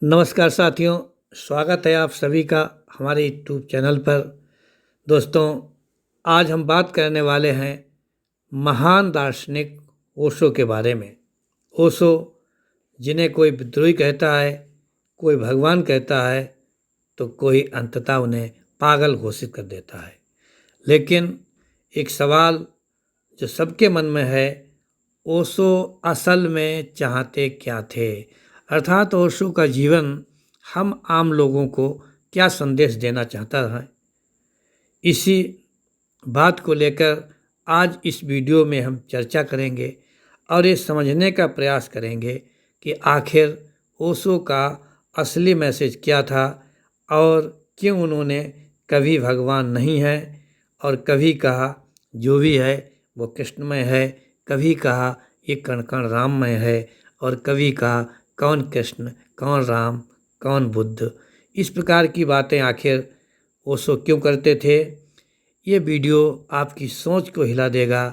नमस्कार साथियों, स्वागत है आप सभी का हमारे यूट्यूब चैनल पर। दोस्तों, आज हम बात करने वाले हैं महान दार्शनिक ओशो के बारे में। ओशो, जिन्हें कोई विद्रोही कहता है, कोई भगवान कहता है, तो कोई अंततः उन्हें पागल घोषित कर देता है। लेकिन एक सवाल जो सबके मन में है, ओशो असल में चाहते क्या थे? अर्थात ओशो का जीवन हम आम लोगों को क्या संदेश देना चाहता है? इसी बात को लेकर आज इस वीडियो में हम चर्चा करेंगे और ये समझने का प्रयास करेंगे कि आखिर ओशो का असली मैसेज क्या था और क्यों उन्होंने कभी भगवान नहीं है और कभी कहा जो भी है वो कृष्णमय है, कभी कहा ये कण कण राममय है और कभी कहा कौन कृष्ण, कौन राम, कौन बुद्ध। इस प्रकार की बातें आखिर ओशो क्यों करते थे? ये वीडियो आपकी सोच को हिला देगा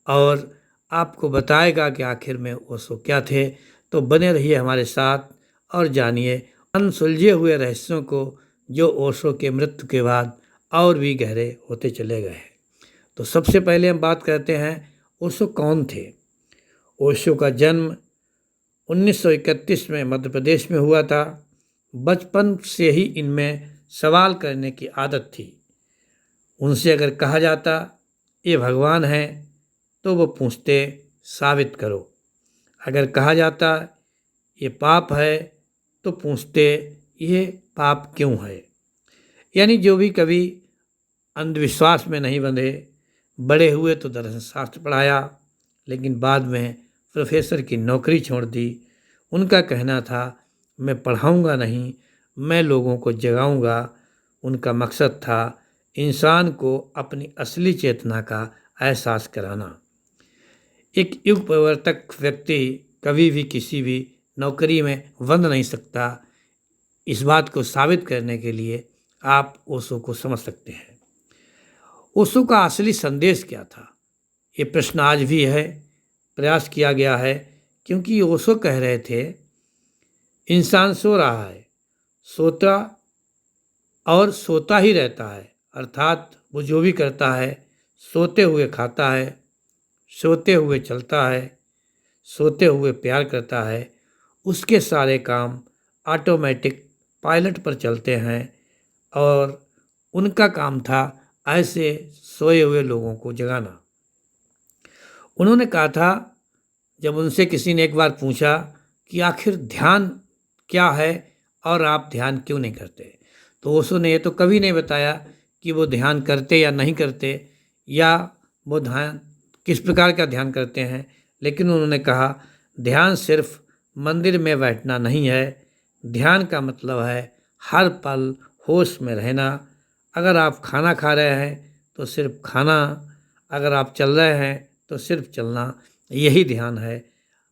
और आपको बताएगा कि आखिर में ओशो क्या थे। तो बने रहिए हमारे साथ और जानिए अनसुलझे हुए रहस्यों को जो ओशो के मृत्यु के बाद और भी गहरे होते चले गए। तो सबसे पहले हम बात करते हैं ओशो कौन थे। ओशो का जन्म 1931 में मध्य प्रदेश में हुआ था। बचपन से ही इनमें सवाल करने की आदत थी। उनसे अगर कहा जाता ये भगवान है तो वो पूछते साबित करो। अगर कहा जाता ये पाप है तो पूछते ये पाप क्यों है। यानी जो भी कभी अंधविश्वास में नहीं बंधे। बड़े हुए तो दर्शन शास्त्र पढ़ाया, लेकिन बाद में प्रोफेसर की नौकरी छोड़ दी। उनका कहना था मैं पढ़ाऊंगा नहीं, मैं लोगों को जगाऊंगा। उनका मकसद था इंसान को अपनी असली चेतना का एहसास कराना। एक युग परिवर्तक व्यक्ति कभी भी किसी भी नौकरी में बंध नहीं सकता। इस बात को साबित करने के लिए आप ओशो को समझ सकते हैं। ओशो का असली संदेश क्या था, ये प्रश्न आज भी है। प्रयास किया गया है क्योंकि ओशो कह रहे थे इंसान सो रहा है, सोता और सोता ही रहता है। अर्थात वो जो भी करता है सोते हुए खाता है, सोते हुए चलता है, सोते हुए प्यार करता है। उसके सारे काम ऑटोमेटिक पायलट पर चलते हैं और उनका काम था ऐसे सोए हुए लोगों को जगाना। उन्होंने कहा था, जब उनसे किसी ने एक बार पूछा कि आखिर ध्यान क्या है और आप ध्यान क्यों नहीं करते, तो ओशो ने ये तो कभी नहीं बताया कि वो ध्यान करते या नहीं करते या वो ध्यान किस प्रकार का ध्यान करते हैं। लेकिन उन्होंने कहा ध्यान सिर्फ मंदिर में बैठना नहीं है। ध्यान का मतलब है हर पल होश में रहना। अगर आप खाना खा रहे हैं तो सिर्फ खाना, अगर आप चल रहे हैं तो सिर्फ चलना, यही ध्यान है।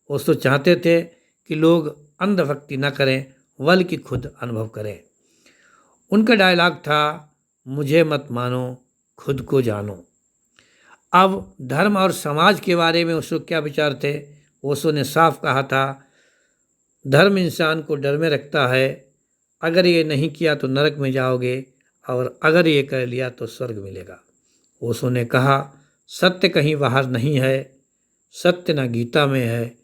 ओशो चाहते थे कि लोग अंधभक्ति न करें बल्कि खुद अनुभव करें। उनका डायलॉग था मुझे मत मानो, खुद को जानो। अब धर्म और समाज के बारे में ओशो क्या विचार थे? ओशो ने साफ कहा था धर्म इंसान को डर में रखता है। अगर ये नहीं किया तो नरक में जाओगे और अगर ये कर लिया तो स्वर्ग मिलेगा। ओशो ने कहा सत्य कहीं बाहर नहीं है। सत्य न गीता में है,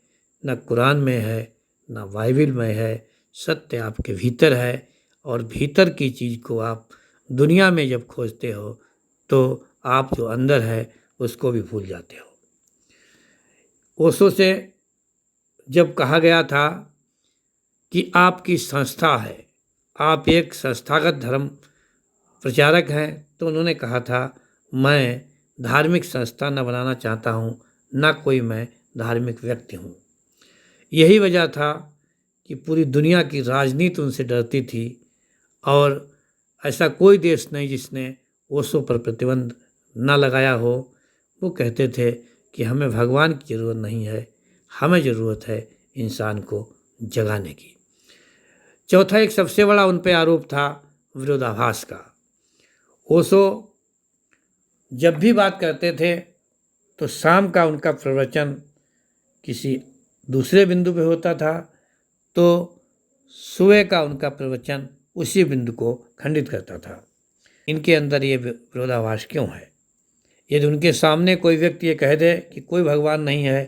न कुरान में है, न बाइबिल में है। सत्य आपके भीतर है और भीतर की चीज़ को आप दुनिया में जब खोजते हो तो आप जो अंदर है उसको भी भूल जाते हो। ओशो से जब कहा गया था कि आपकी संस्था है, आप एक संस्थागत धर्म प्रचारक हैं, तो उन्होंने कहा था मैं धार्मिक संस्था न बनाना चाहता हूँ, न कोई मैं धार्मिक व्यक्ति हूँ। यही वजह था कि पूरी दुनिया की राजनीति उनसे डरती थी और ऐसा कोई देश नहीं जिसने ओशो पर प्रतिबंध न लगाया हो। वो कहते थे कि हमें भगवान की ज़रूरत नहीं है, हमें ज़रूरत है इंसान को जगाने की। चौथा एक सबसे बड़ा उन पर आरोप था विरोधाभास का। ओशो जब भी बात करते थे तो शाम का उनका प्रवचन किसी दूसरे बिंदु पे होता था, तो सुबह का उनका प्रवचन उसी बिंदु को खंडित करता था। इनके अंदर ये विरोधाभास क्यों है? यदि उनके सामने कोई व्यक्ति ये कह दे कि कोई भगवान नहीं है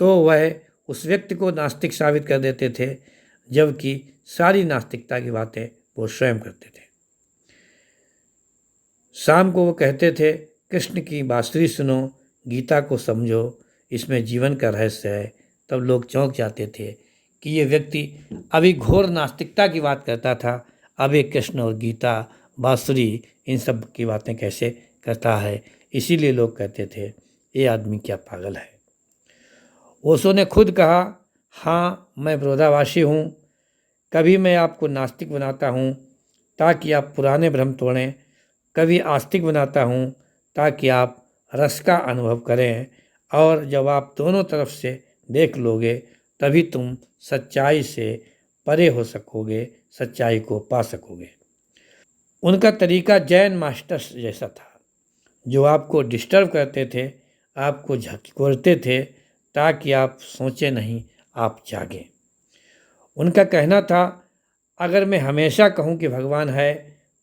तो वह उस व्यक्ति को नास्तिक साबित कर देते थे, जबकि सारी नास्तिकता की बातें वो स्वयं करते थे। शाम को वो कहते थे, कृष्ण की बांसुरी सुनो, गीता को समझो, इसमें जीवन का रहस्य है। तब लोग चौंक जाते थे कि ये व्यक्ति अभी घोर नास्तिकता की बात करता था, अब ये कृष्ण और गीता, बांसुरी, इन सब की बातें कैसे करता है। इसीलिए लोग कहते थे ये आदमी क्या पागल है। ओशो ने खुद कहा, हाँ मैं विरोधाभासी हूँ, कभी मैं आपको नास्तिक बनाता हूँ ताकि आप पुराने भ्रम तोड़ें, कभी आस्तिक बनाता हूँ ताकि आप रस का अनुभव करें, और जब आप दोनों तरफ से देख लोगे तभी तुम सच्चाई से परे हो सकोगे, सच्चाई को पा सकोगे। उनका तरीका जैन मास्टर्स जैसा था, जो आपको डिस्टर्ब करते थे, आपको झकझोरते थे ताकि आप सोचें नहीं, आप जागें। उनका कहना था, अगर मैं हमेशा कहूँ कि भगवान है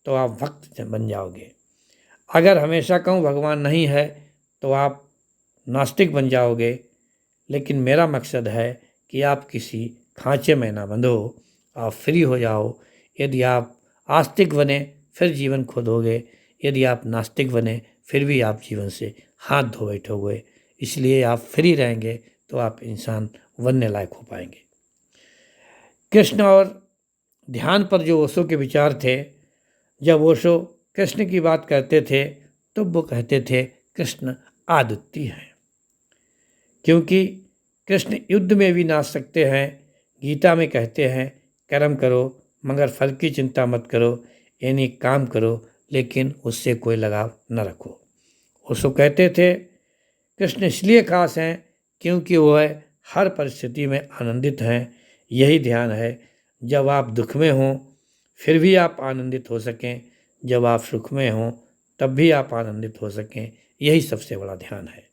तो आप भक्त बन जाओगे, अगर हमेशा कहूँ भगवान नहीं है तो आप नास्तिक बन जाओगे, लेकिन मेरा मकसद है कि आप किसी खांचे में ना बंधो, आप फ्री हो जाओ। यदि आप आस्तिक बने फिर जीवन खो दोगे, यदि आप नास्तिक बने फिर भी आप जीवन से हाथ धो बैठोगे, इसलिए आप फ्री रहेंगे तो आप इंसान बनने लायक हो पाएंगे। कृष्ण और ध्यान पर जो ओशो के विचार थे, जब ओशो कृष्ण की बात करते थे तो वो कहते थे कृष्ण अद्वितीय हैं, क्योंकि कृष्ण युद्ध में भी नाच सकते हैं। गीता में कहते हैं कर्म करो मगर फल की चिंता मत करो, यानी काम करो लेकिन उससे कोई लगाव न रखो। ओशो कहते थे कृष्ण इसलिए खास हैं क्योंकि वह हर परिस्थिति में आनंदित हैं। यही ध्यान है, जब आप दुख में हों फिर भी आप आनंदित हो सकें, जब आप सुख में हों तब भी आप आनंदित हो सकें, यही सबसे बड़ा ध्यान है।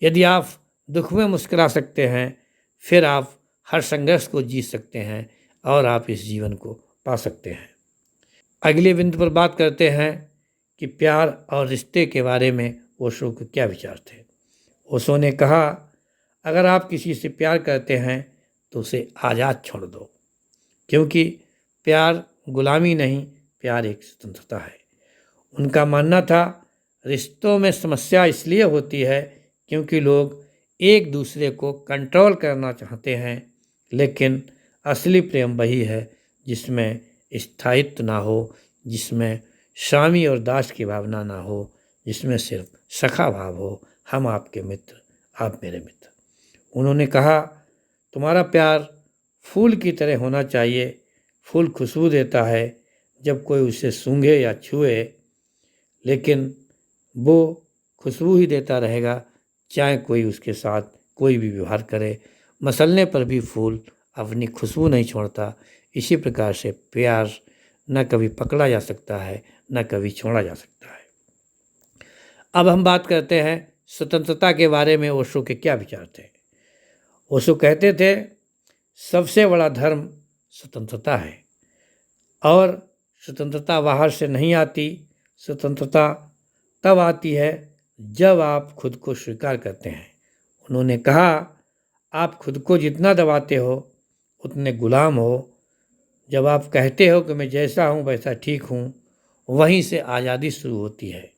यदि आप दुख में मुस्कुरा सकते हैं फिर आप हर संघर्ष को जीत सकते हैं और आप इस जीवन को पा सकते हैं। अगले बिंदु पर बात करते हैं कि प्यार और रिश्ते के बारे में ओशो के क्या विचार थे। ओशो ने कहा, अगर आप किसी से प्यार करते हैं तो उसे आज़ाद छोड़ दो, क्योंकि प्यार गुलामी नहीं, प्यार एक स्वतंत्रता है। उनका मानना था रिश्तों में समस्या इसलिए होती है क्योंकि लोग एक दूसरे को कंट्रोल करना चाहते हैं, लेकिन असली प्रेम वही है जिसमें स्थायित्व ना हो, जिसमें स्वामी और दास की भावना ना हो, जिसमें सिर्फ सखा भाव हो, हम आपके मित्र, आप मेरे मित्र। उन्होंने कहा, तुम्हारा प्यार फूल की तरह होना चाहिए। फूल खुशबू देता है जब कोई उसे सूंघे या छुए, लेकिन वो खुशबू ही देता रहेगा चाहे कोई उसके साथ कोई भी व्यवहार करे। मसलने पर भी फूल अपनी खुशबू नहीं छोड़ता। इसी प्रकार से प्यार न कभी पकड़ा जा सकता है न कभी छोड़ा जा सकता है। अब हम बात करते हैं स्वतंत्रता के बारे में ओशो के क्या विचार थे। ओशो कहते थे सबसे बड़ा धर्म स्वतंत्रता है, और स्वतंत्रता बाहर से नहीं आती। स्वतंत्रता तब आती है जब आप खुद को स्वीकार करते हैं। उन्होंने कहा, आप खुद को जितना दबाते हो उतने गुलाम हो। जब आप कहते हो कि मैं जैसा हूँ वैसा ठीक हूँ, वहीं से आज़ादी शुरू होती है।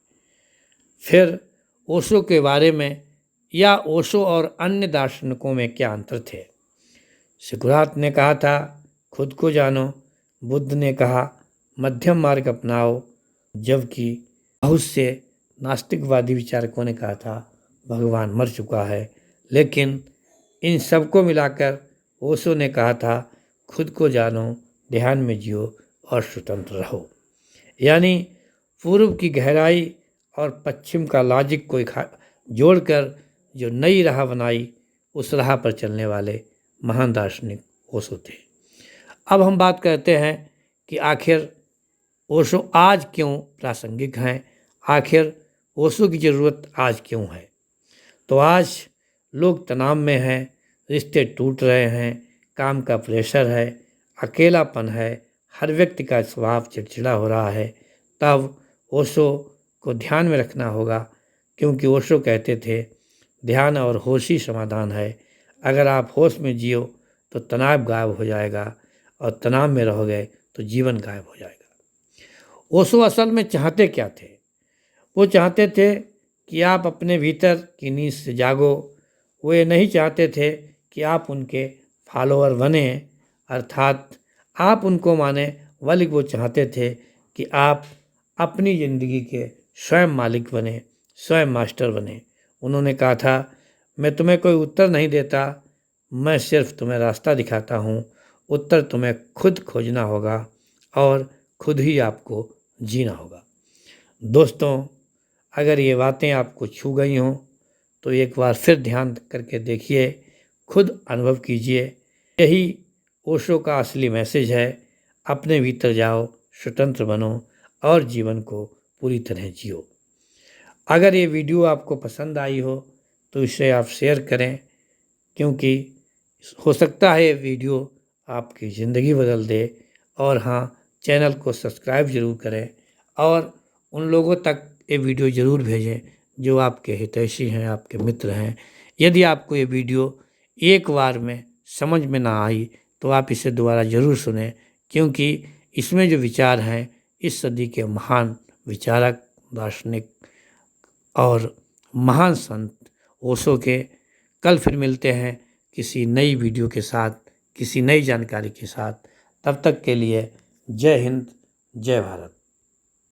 फिर ओशो के बारे में या ओशो और अन्य दार्शनिकों में क्या अंतर थे। सुकरात ने कहा था खुद को जानो, बुद्ध ने कहा मध्यम मार्ग अपनाओ, जबकि बहुत से नास्तिकवादी विचारकों ने कहा था भगवान मर चुका है। लेकिन इन सबको मिलाकर ओशो ने कहा था खुद को जानो, ध्यान में जियो और स्वतंत्र रहो। यानी पूर्व की गहराई और पश्चिम का लॉजिक को जोड़कर जो नई राह बनाई, उस राह पर चलने वाले महान दार्शनिक ओशो थे। अब हम बात करते हैं कि आखिर ओशो आज क्यों प्रासंगिक हैं, आखिर ओशो की ज़रूरत आज क्यों है। तो आज लोग तनाव में हैं, रिश्ते टूट रहे हैं, काम का प्रेशर है, अकेलापन है, हर व्यक्ति का स्वभाव चिड़चिड़ा हो रहा है, तब ओशो को ध्यान में रखना होगा, क्योंकि ओशो कहते थे ध्यान और होश ही समाधान है। अगर आप होश में जियो तो तनाव गायब हो जाएगा, और तनाव में रहोगे तो जीवन गायब हो जाएगा। ओशो असल में चाहते क्या थे? वो चाहते थे कि आप अपने भीतर की नींद से जागो। वो ये नहीं चाहते थे कि आप उनके फॉलोअर बने, अर्थात आप उनको माने, बल्कि वो चाहते थे कि आप अपनी ज़िंदगी के स्वयं मालिक बने, स्वयं मास्टर बने। उन्होंने कहा था, मैं तुम्हें कोई उत्तर नहीं देता, मैं सिर्फ तुम्हें रास्ता दिखाता हूँ। उत्तर तुम्हें खुद खोजना होगा और खुद ही आपको जीना होगा। दोस्तों, अगर ये बातें आपको छू गई हों तो एक बार फिर ध्यान करके देखिए, खुद अनुभव कीजिए। यही ओशो का असली मैसेज है। अपने भीतर जाओ, स्वतंत्र बनो और जीवन को पूरी तरह जियो। अगर ये वीडियो आपको पसंद आई हो तो इसे आप शेयर करें, क्योंकि हो सकता है ये वीडियो आपकी ज़िंदगी बदल दे। और हाँ, चैनल को सब्सक्राइब ज़रूर करें और उन लोगों तक ये वीडियो ज़रूर भेजें जो आपके हितैषी हैं, आपके मित्र हैं। यदि आपको ये वीडियो एक बार में समझ में ना आई तो आप इसे दोबारा ज़रूर सुनें, क्योंकि इसमें जो विचार हैं इस सदी के महान विचारक, दार्शनिक और महान संत ओशो के। कल फिर मिलते हैं किसी नई वीडियो के साथ, किसी नई जानकारी के साथ। तब तक के लिए जय हिंद, जय भारत।